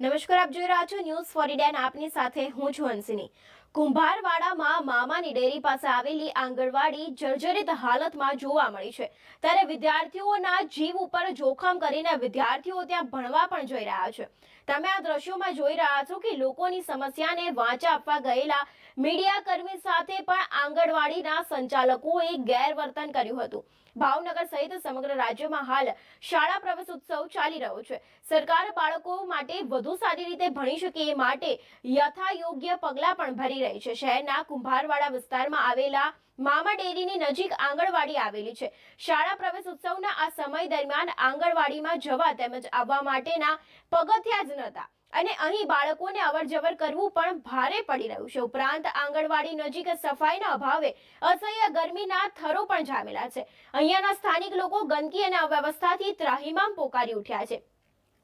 નમસ્કાર, આપ જોઈ રહ્યા છો ન્યૂઝ 49 આપની સાથે હું છું હંસિની। કુંભારવાડામાં મામાની ડેરી પાસે આવેલી આંગણવાડી જર્જરિત હાલતમાં જોવા મળી છે, ત્યારે વિદ્યાર્થીઓના જીવ ઉપર જોખમ કરીને વિદ્યાર્થીઓ ત્યાં ભણવા પણ જઈ રહ્યા છે। તમે આ દ્રશ્યોમાં જોઈ રહ્યા છો કે લોકોની સમસ્યાને વાચા આપવા ગયેલા મીડિયા કર્મી સાથે પણ આંગણવાડીના સંચાલકોએ ગેરવર્તન કર્યું હતું। ભાવનગર સહિત સમગ્ર રાજ્યમાં હાલ શાળા પ્રવેશ ઉત્સવ ચાલી રહ્યો છે। સરકાર બાળકો માટે વધુ સારી રીતે ભણી શકે એ માટે યથાયોગ્ય પગલાં પણ ભરી રહી છે। શહેરના કુંભારવાડા વિસ્તારમાં આવેલા મામા ડેરીની નજીક આંગણવાડી આવેલી છે। શાળા પ્રવેશ ઉત્સવના આ સમય દરમિયાન આંગણવાડીમાં જવા તેમજ આવવા માટેના પગથિયા જ નહોતા અને અહીં બાળકોને અવરજવર કરવું પણ ભારે પડી રહ્યું છે। ઉપરાંત આંગણવાડી નજીક સફાઈના અભાવે અસહ્ય ગરમીના થરો પણ જામેલા છે। અહીંયાના સ્થાનિક લોકો ગંદકી અને અવ્યવસ્થાથી ત્રાહિમામ પોકારી ઉઠ્યા છે।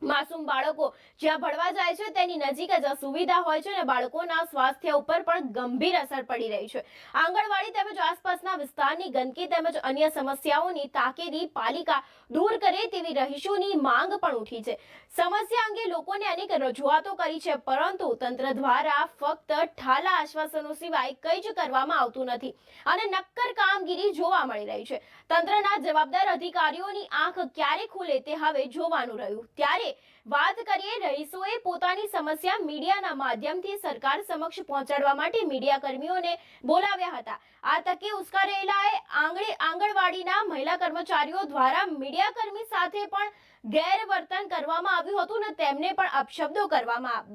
માસૂમ બાળકો જ્યાં ભણવા જાય છે તેની નજીક જ અસુવિધા હોય છે અને બાળકોના સ્વાસ્થ્ય ઉપર પણ ગંભીર અસર પડી રહી છે। આંગણવાડી તેમજ આસપાસના વિસ્તારની ગંદકી તેમજ અન્ય સમસ્યાઓની તાકીદી પાલિકા દૂર કરે તેવી રહીશોની માંગ પણ ઉઠી છે। સમસ્યા અંગે લોકોને અનેક રજૂઆતો કરી છે, પરંતુ તંત્ર દ્વારા ફક્ત ઠાલા આશ્વાસનો સિવાય કંઈ જ કરવામાં આવતું નથી અને નક્કર કામગીરી જોવા મળી રહી છે। તંત્રના જવાબદાર અધિકારીઓની આંખ ક્યારે ખુલે તે હવે જોવાનું રહ્યું। ત્યારે વાત કરીએ રહીશોએ પોતાની સમસ્યા મીડિયાના માધ્યમથી સરકાર સમક્ષ પહોંચાડવા માટે મીડિયા કર્મીઓને બોલાવ્યા હતા। આ તકે ઉશ્કેરાયેલા આંગણવાડીના મહિલા કર્મચારીઓ દ્વારા મીડિયા કર્મી સાથે પણ ગેરવર્તન કરવામાં આવ્યું હતું અને તેમને પણ અપશબ્દો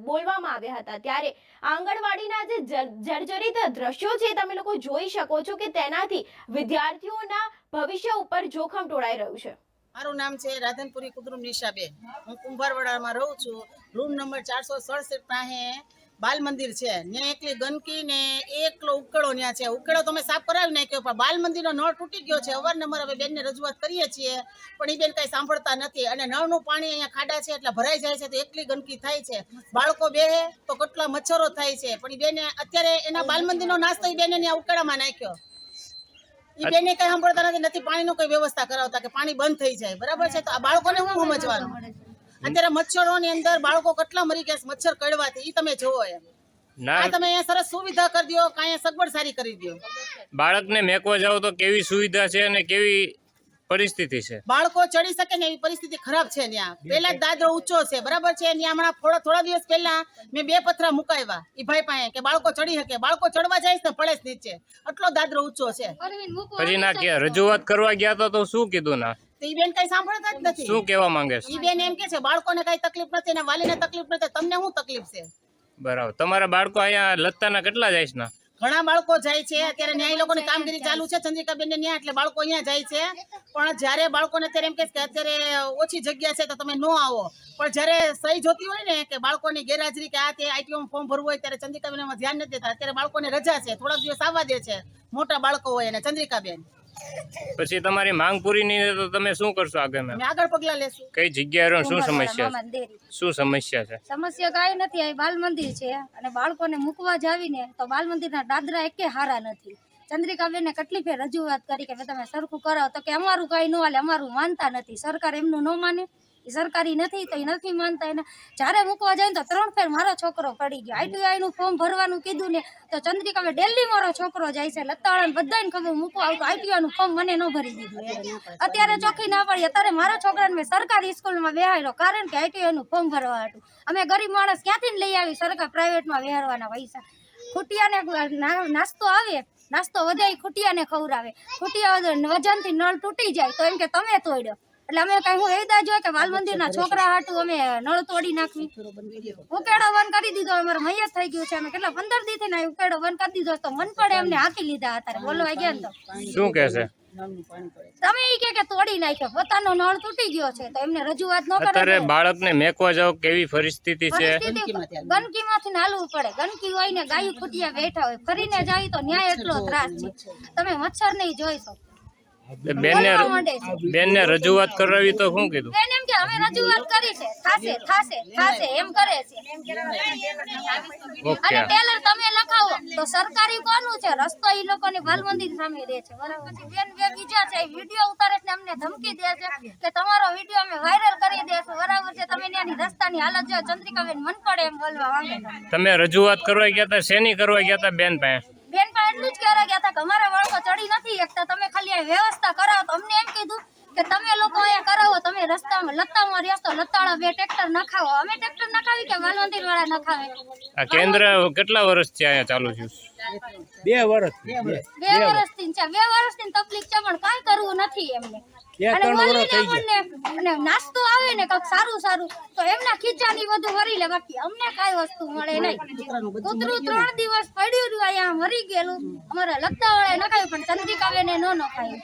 બોલવામાં આવ્યા હતા। ત્યારે આંગણવાડીના જે જર્જરિત દ્રશ્યો છે તમે લોકો જોઈ શકો છો કે તેનાથી વિદ્યાર્થીઓના ભવિષ્ય ઉપર જોખમ ટોળાઈ રહ્યું છે। મારું નામ છે રાધનપુરી કુદરુમ નિશાબેન। હું કુંભારવાડામાં રહું છું। રૂમ નંબર 467 પાસે બાલ મંદિર છે। ત્યાં એકલી ગંદકી ને એકલો ઉકેળો ત્યાં છે। ઉકેળો તમે સાફ કરાવી નાખ્યો, પણ બાલ મંદિરનો નળ તૂટી ગયો છે। અવારનવાર હવે બેનને રજૂઆત કરીએ છીએ, પણ એ બેન કાંઈ સાંભળતા નથી અને નળનું પાણી અહીંયા ખાડા છે એટલે ભરાઈ જાય છે, તો એકલી ગંદકી થાય છે। બાળકો બેહે તો કેટલા મચ્છરો થાય છે, પણ એ બેને અત્યારે એના બાલ મંદિરનો નાસ્તો એ બેને ત્યાં ઉકેળામાં નાખ્યો। એ બેને કઈ સાંભળતા નથી પાણીનો કઈ વ્યવસ્થા કરાવતા કે પાણી બંધ થઈ જાય, બરાબર છે? તો આ બાળકોને શું સમજવાનું? અત્યારે મચ્છરોની અંદર બાળકો કેટલા મરી ગયા મચ્છર કડવાથી, ઈ તમે જોવો એમ ના તમે અહીંયા સરસ સુવિધા કરી દો, કાંઈ સગવડ સારી કરી દો। બાળકને મેકવા જાવ તો કેવી સુવિધા છે અને કેવી પરિસ્થિતિ છે? બાળકો ચડી શકે ને એવી પરિસ્થિતિ ખરાબ છે। ત્યાં પેલા દાદરો ઊંચો છે, બરાબર છે? ત્યાં હમણાં થોડા દિવસ પહેલા મેં 2 પથરા મુકાવ્યા એ ભાઈ પાસે કે બાળકો ચડી શકે। બાળકો ચડવા જાય ને પડે નીચે, એટલો દાદરો ઊંચો છે। પછી ના કે રજૂઆત કરવા ગયા તો શું કીધું? ના ઈ બેન કઈ સાંભળતા જ નથી। શું કહેવા માંગે છે? ઈ બેન એમ કે છે બાળકોને કઈ તકલીફ નથી ને વાલીને તકલીફ નથી, તમને શું તકલીફ છે? બરાબર। તમારા બાળકો અહીંયા લત્તાના કેટલા જાય છે? ઘણા બાળકો જાય છે। અત્યારે ન્યાય લોકોની કામગીરી ચાલુ છે ચંદ્રિકાબેન ને ન્યાય, એટલે બાળકો અહીંયા જાય છે। પણ જ્યારે બાળકોને અત્યારે એમ કે અત્યારે ઓછી જગ્યા છે તો તમે ન આવો, પણ જ્યારે સહી જોતી હોય ને કે બાળકોની ગેરહાજરી કે આ તે આઈટીઓમાં ફોર્મ ભરવું હોય ત્યારે ચંદ્રિકાબેન એમાં ધ્યાન નથી દેતા। અત્યારે બાળકોને રજા છે, થોડાક દિવસ આવવા દે છે મોટા બાળકો હોય અને ચંદ્રિકાબેન। પછી તમારી માંગ પૂરી નહીં તો તમે શું કરશો આગળ? આગળ પગલા લેશું। કઈ જગ્યાએ શું સમસ્યા છે? શું સમસ્યા છે? સમસ્યા કાંઈ નથી, આ બાલ મંદિર છે અને બાળકોને મૂકવા જાવીને તો બાલ મંદિરના દાદરા એકે હારા નથી। ચંદ્રિકાબેનને કેટલી ફેર રજૂઆત કરી કે તમે સરખું કરાવો, તો કે અમારું કાંઈ ન હાલે, અમારું માનતા નથી। સરકાર એમનું ન માને, એ સરકારી નથી તો એ નથી માનતા એને। જ્યારે મૂકવા જાય ને તો 3 ફેર મારો છોકરો પડી ગયો। આઈટીઆઈનું ફોર્મ ભરવાનું કીધું ને તો ચંદ્રિકાબેન ડેલી મારો છોકરો જાય છે, લતાળાને બધાને ખબર મૂકવા આવતું, આઈટીઆઈનું ફોર્મ મને ન ભરી દીધું। અત્યારે ચોખ્ખી ના પડી, અત્યારે મારા છોકરાને મેં સરકારી સ્કૂલમાં બેહાડ્યો, કારણ કે આઈટીઆઈનું ફોર્મ ભરવા હતું। અમે ગરીબ માણસ ક્યાંથી લઈ આવી સરકાર પ્રાઇવેટમાં બેહાડવાના પૈસા? ખૂટિયાને નાસ્તો આવે, નાસ્તો વધારે ખૂટિયાને ખવડાવે, ખૂટિયા વજનથી નળ તૂટી જાય તો એમ કે તમે તોડ્યો। એટલે અમે કઈ હું એદા જોઈએ કે બાલ મંદિરના છોકરા હાટું અમે નળ તોડી નાખવી? ઉકેડો બંધ કરી દીધો, અમારે મૈયત થઈ ગયું છે। અમે કેટલા 15 દી થી ઉકેડો બંધ કરી દીધો, તો મન પડે એમને હાકી લીધા અત્યારે બોલવા ગયા ને તો શું કહે છે? તમે ઈ કે તોડી નાખ્યો, પોતાનો નળ તૂટી ગયો છે તો એમને રજૂઆત ન કરે? અત્યારે બાળકને મેકવા જાવ કેવી પરિસ્થિતિ છે? ગંદકીમાંથી હાલવું પડે। ગંદકી હોય ને ગાયું ખૂટિયા બેઠા હોય, ફરીને જાય તો ન્યાય એટલો ત્રાસ છે, તમે મચ્છર નહીં જોઈ શકો। બોલવા માંડે છે. બેનને રજૂઆત કરાવી તો શું કીધું? બેન એમ કે અમે રજૂઆત કરી છે, થાશે થાશે થાશે એમ કરે છે. ઓકે. અને ટેલર તમે લખાવો તો સરકારી કોનું છે? રસ્તો ઈ લોકોની બાલ મંદિર સામે રહે છે, બરાબર. પછી બેન બે બીજા છે વિડિયો ઉતારે છે ને અમને ધમકી દે છે કે તમારો વિડિયો અમે વાયરલ કરી દેશું, બરાબર છે. તમે ત્યાંની રસ્તાની હાલત જો ચંદ્રિકાબેન મન પડે એમ બોલવા માંગે છે. તમે રજૂઆત કરવા ગયા હતા, શેની કરવા ગયા હતા બેન પાસે? બેન પણ એટલું જ કહેવા ગયા હતા કે અમારા બાળકો ચડી નથી શકતા, તમે ખાલી આ વ્યવસ્થા કરાવો. તો અમને એમ કીધું કે તમે લોકો અહીંયા કરાવો, તમે રસ્તામાં લતામાં રહ્યો તો લતાળા બે ટ્રેક્ટર નખાવો. અમે ટ્રેક્ટર નખાવી કે બાલ મંદિર વાળા નખાવે? આ કેન્દ્ર કેટલા વર્ષથી અહીંયા ચાલુ છે? 2 વર્ષ 2 વર્ષથી છે, 2 વર્ષથી તકલીફ છે પણ કાંઈ કરવું નથી એમને. અને 3 વર્ષ થઈ બોલીને અને નાસ્તો આવે ને કંઈક સારું સારું તો એમના ખીચાની બધું ભરી લે, બાકી અમને કાંઈ વસ્તુ મળે નહીં. કૂતરું 3 દિવસ પડ્યું રહ્યું અહીંયા મરી ગયેલું, અમારે લતાવાળાએ નખાયું પણ ચંદ્રિકાબેને ન નખાયું.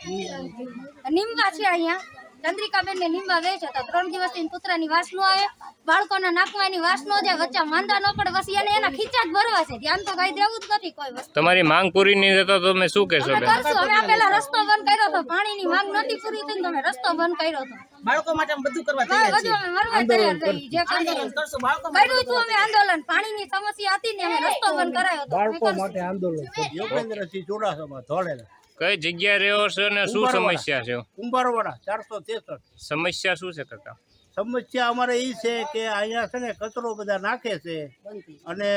નિંબા છે અહીંયા, ચંદ્રિકાબેન ને નિંબા વેચે તો 3 દિવસથી કૂતરાની વાસ નો આવે, બાળકોના નાકમાં એની વાસ નો જાય, વચ્ચે માંદા ન પડે, બસ એને એના ખીચા જ ભરવા છે, ધ્યાન તો કઈ દેવું જ નથી કોઈ વસ્તુ. તમારી માંગ પૂરી નહીં થતો તો તમે શું કહેશો અમે બેન? કરશું, અમે આ પેલા રસ્તો બંધ કર્યો હતો, પાણીની માંગ નહોતી પૂરી થઈ તો અમે રસ્તો બંધ કર્યો હતો. બાળકો માટે અમે બધું કરવા હા, તૈયાર બધું છીએ. અમે મરવા તૈયાર થઈ, જે આંદોલન કરશું બાળકો માટે. કર્યું હતું અમે આંદોલન, પાણીની સમસ્યા હતી ને અમે રસ્તો બંધ કરાયો હતો. બાળકો માટે આંદોલન યોગેન્દ્રસિંહ ચુડાસમા ધોળેલા કઈ જગ્યાએ રહ્યો છો અને શું સમસ્યા છે? કુંભારવાડા 463. સમસ્યા શું છે કાકા? સમસ્યા અમારે એ છે કે અહીંયા છે ને કચરો બધા નાખે છે અને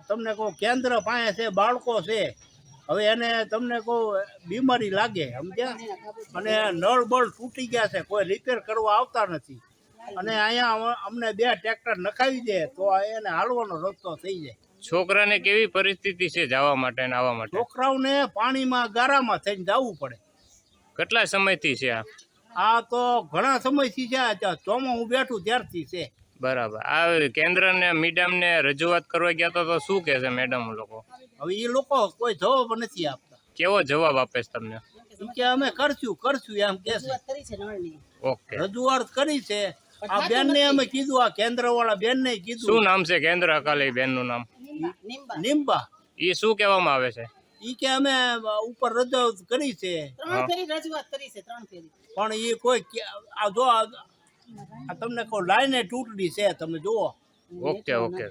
તમને કહું કેન્દ્ર પાસે છે, બાળકો છે, હવે એને તમને કહું બીમારી લાગે સમજ્યા, અને નળ બળ તૂટી ગયા છે, કોઈ રિપેર કરવા આવતા નથી. અને અહીંયા અમને 2 ટ્રેક્ટર નખાવી દે તો એને હાલવાનો રસ્તો થઈ જાય. છોકરાને કેવી પરિસ્થિતિ છે જવા માટે અને આવવા માટે? છોકરાઓને પાણીમાં ગારામાં થઈને જવું પડે. કેટલા સમયથી છે આ? આ તો ઘણા સમયથી છે, ચોમાં હું બેઠું ત્યારથી છે. બરાબર. આ કેન્દ્રને મેડમને રજૂઆત કરવા ગયા હતા તો શું કહે છે મેડમ લોકો? હવે એ લોકો કોઈ જવાબ નથી આપતા. કેવો જવાબ આપે છે તમને? એમ કે અમે કરશું એમ કે છે. રજૂઆત કરી છે નળની. ઓકે. રજૂઆત કરી છે. આ બેનને અમે કીધું, આ કેન્દ્ર વાળા બેનને કીધું. શું નામ છે કેન્દ્ર અકાલી બેનનું નામ? નિંબા. નિંબા. એ શું કહેવામાં આવે છે? ઈ કે અમે ઉપર રજૂઆત કરી છે 3 ફેરી રજૂઆત કરી છે, 3 ફેરી. પણ એ કોઈ આ જો આ તમને કહું લાઈને તૂટડી છે, તમે જુઓ. Okay okay.